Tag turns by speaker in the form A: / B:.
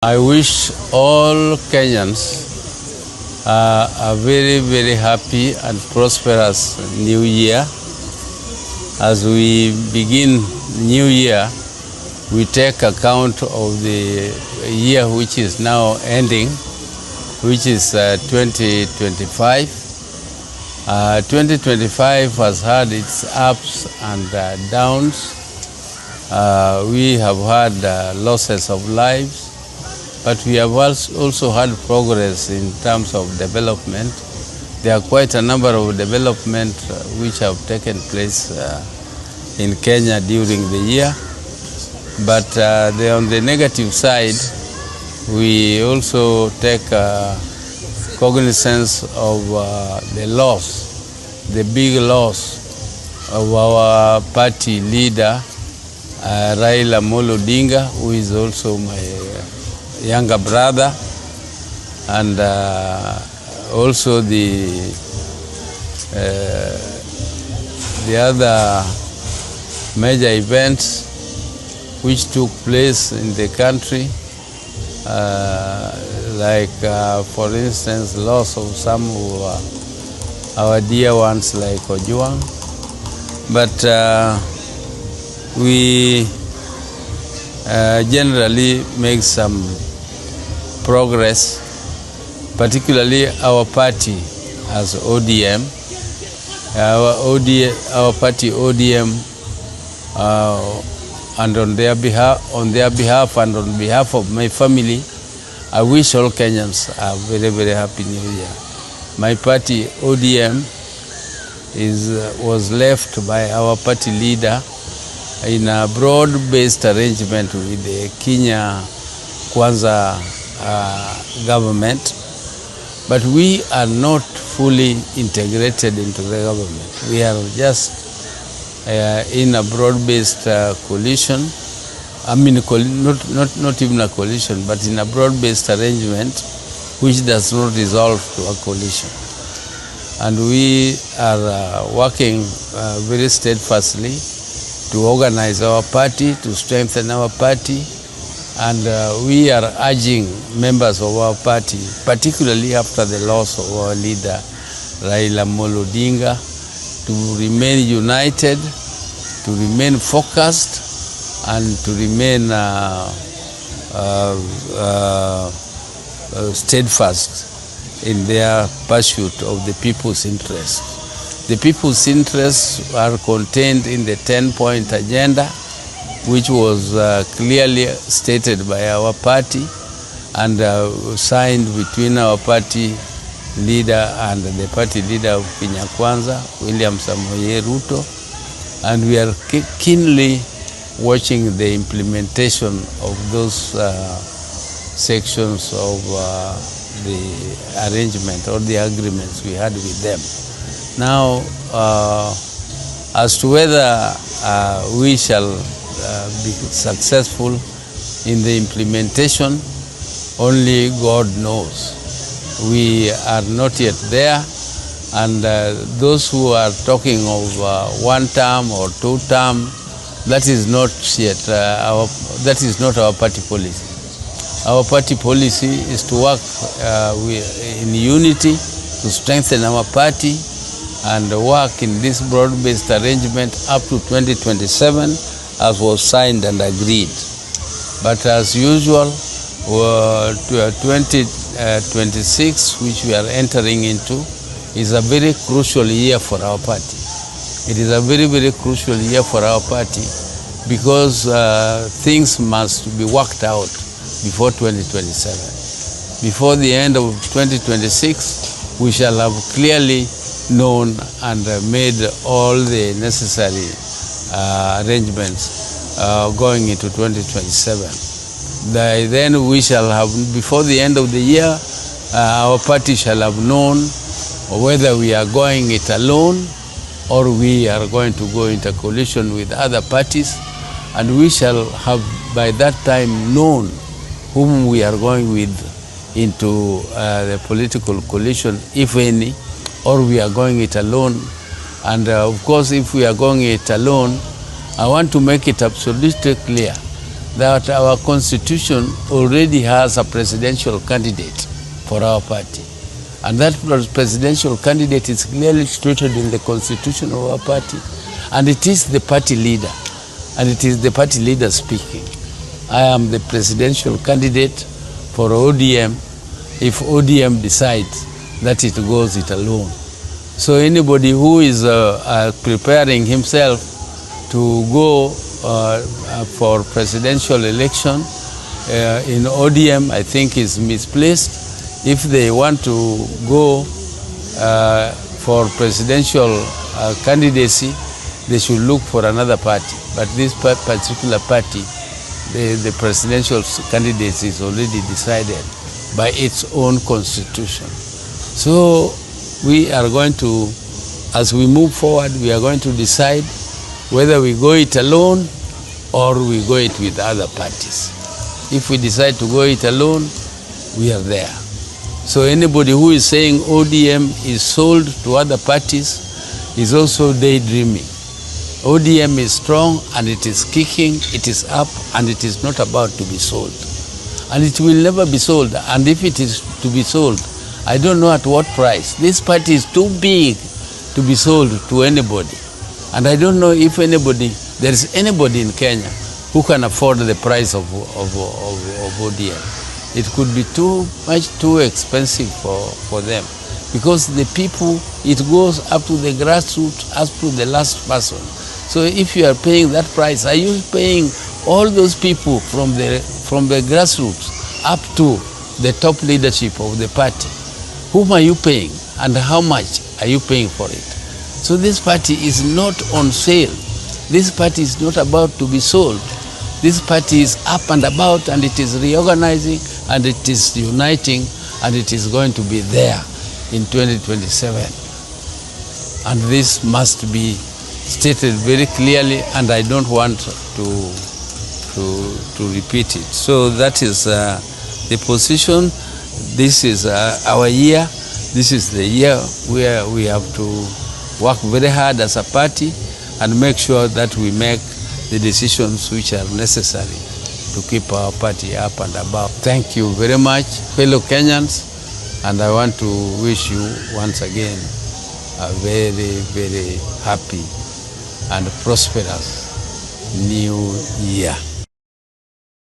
A: I wish all Kenyans a very, very happy and prosperous new year. As we begin new year, we take account of the year which is now ending, which is 2025. 2025 has had its ups and downs. We have had losses of lives, but we have also had progress in terms of development. There are quite a number of development which have taken place in Kenya during the year. But on the negative side, we also take cognizance of the loss, the big loss of our party leader, Raila Oginga, who is also my younger brother, and also the other major events which took place in the country, like for instance loss of some of our dear ones like Ojuang. But we generally make some progress, particularly our party as ODM. Our party ODM, and on their behalf and on behalf of my family, I wish all Kenyans a very, very happy new year. My party ODM was left by our party leader in a broad-based arrangement with the Kenya Kwanza government, but we are not fully integrated into the government. We are just in a broad-based coalition. I mean, not even a coalition, but in a broad-based arrangement which does not resolve to a coalition. And we are working very steadfastly to organize our party, to strengthen our party, and we are urging members of our party, particularly after the loss of our leader Raila Oginga, to remain united, to remain focused, and to remain steadfast in their pursuit of the people's interest. The people's interests are contained in the 10-point agenda, which was clearly stated by our party and signed between our party leader and the party leader of Kenya Kwanza, William Samoei Ruto, and we are keenly watching the implementation of those sections of the arrangement or the agreements we had with them. Now, as to whether we shall be successful in the implementation, only God knows. We are not yet there, and those who are talking of one term or two term, that is not yet that is not our party policy. Our party policy is to work in unity, to strengthen our party, and work in this broad-based arrangement up to 2027, as was signed and agreed. But as usual, 2026, which we are entering into, is a very crucial year for our party. It is a very, very crucial year for our party because things must be worked out before 2027. Before the end of 2026, we shall have clearly known and made all the necessary arrangements going into 2027. Then we shall have, before the end of the year, our party shall have known whether we are going it alone or we are going to go into coalition with other parties, and we shall have by that time known whom we are going with into the political coalition, if any, or we are going it alone. And of course, if we are going it alone, I want to make it absolutely clear that our constitution already has a presidential candidate for our party. And that presidential candidate is clearly stated in the constitution of our party. And it is the party leader. And it is the party leader speaking. I am the presidential candidate for ODM if ODM decides that it goes it alone. So anybody who is preparing himself to go for presidential election in ODM, I think is misplaced. If they want to go for presidential candidacy, they should look for another party. But this particular party, the presidential candidacy is already decided by its own constitution. So we are going to, as we move forward, we are going to decide whether we go it alone or we go it with other parties. If we decide to go it alone, we are there. So anybody who is saying ODM is sold to other parties is also daydreaming. ODM is strong and it is kicking, it is up, and it is not about to be sold. And it will never be sold. And if it is to be sold, I don't know at what price. This party is too big to be sold to anybody. And I don't know if there is anybody in Kenya who can afford the price of ODM. It could be too expensive for them, because the people, it goes up to the grassroots, up to the last person. So if you are paying that price, are you paying all those people from the grassroots up to the top leadership of the party? Whom are you paying, and how much are you paying for it? So this party is not on sale. This party is not about to be sold. This party is up and about, and it is reorganizing, and it is uniting, and it is going to be there in 2027. And this must be stated very clearly, and I don't want to repeat it. So that is the position. This is our year. This is the year where we have to work very hard as a party and make sure that we make the decisions which are necessary to keep our party up and about. Thank you very much, fellow Kenyans, and I want to wish you once again a very, very happy and prosperous new year.